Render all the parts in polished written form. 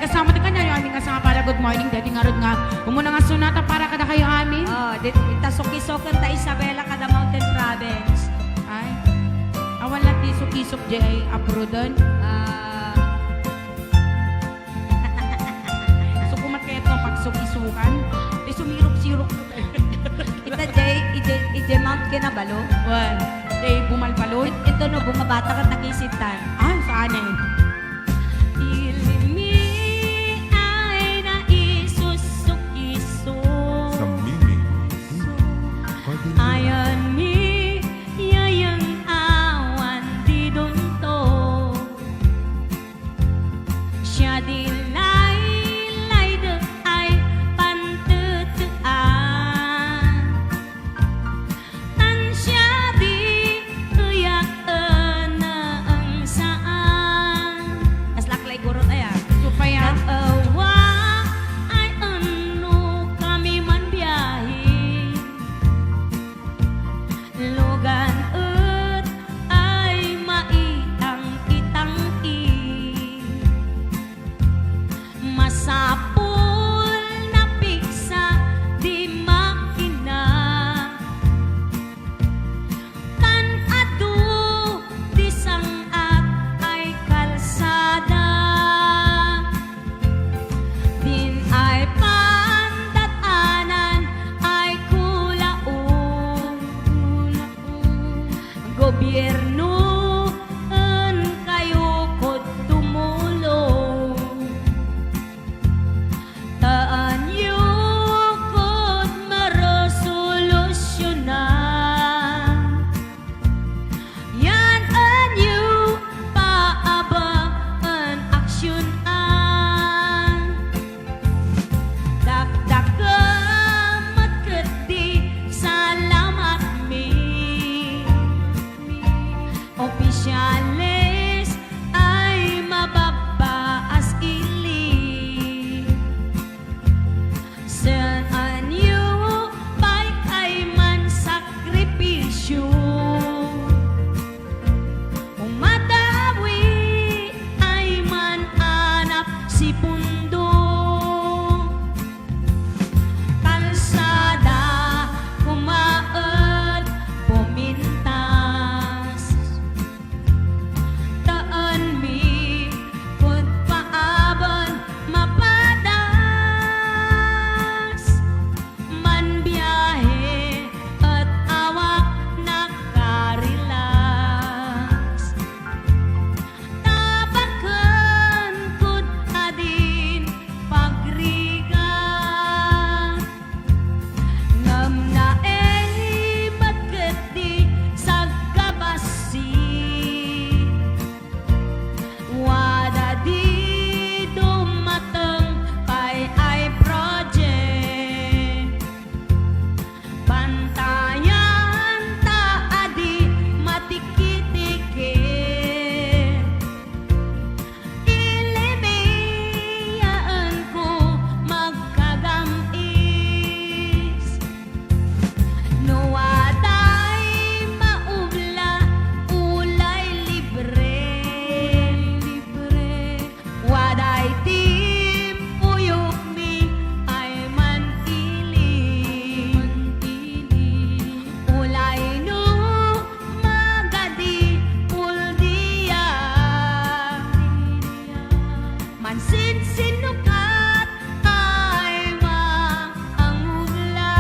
kasama ti kanya, yung aming kasama para good morning, dati nga rin nga, umuna nga sunata para kada kayo amin. Oh, ita suki-sokan ta Isabela kada Mountain Province. Ay, awan lang ti sukisok di ay aprudan. Sukumat kayo itong pagsukisukan, di sumirok-sirok. Ita ije Mount Kinabalo. Wan, di bumalbalon. Ito no, bumabata ka nakisitan. Ah, saan eh? Sa mimi. Ayan mi, yayang awan di dunto. Siya di lay de ay pantutuan. Tan siya di uyak na ang saan. As laklay guro tayo. Supaya. Nag-awa ay ano kami man biyahe. Lugan ut ay maiang kitang-i. Masapul na piksa di makina. Kan adu di sangat ay kalsada. Din ay pandatanan ay kulaon. Gobyerno en kayo kod tumulong. Taan yu kod maresolusyonan. Yan anyo paaba en aksyonan. Dagdagamat kedi salamat mi. Opisyales ay mababaas ili. San anyo pa'y kay man sakripisyo. Umadawi ay man anap si pundo. Kalsada kumaan pumintas. Taan mi kung paaban mapadas. Man biyahe at awak nakarelax. Tabakan kud adin pagrigat. Ngam na magkedi sa gabasi. Wada di dumateng kay ay project. Bantayan ta adi matikit-tikit. Ilibiyaan ko magkagamis. Nuwaday maubla, ulay libre. Waday timpuyok mi ay mantili. Ulay no magadi puldiya. Mansin sinukat ay maangubla.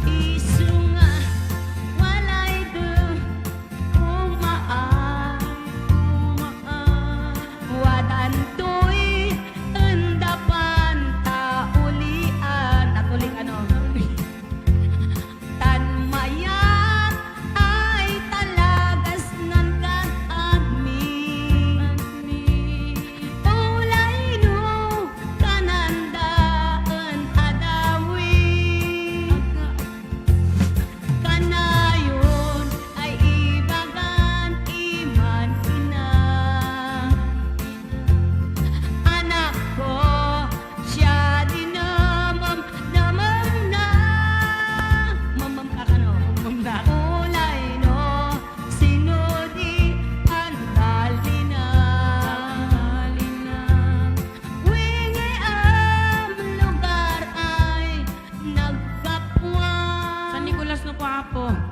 Isunga walay de umaan. Wadan to'y endapan taulian. At uling ano? Tan mayat ay talagas ngan kan admi. gwapo.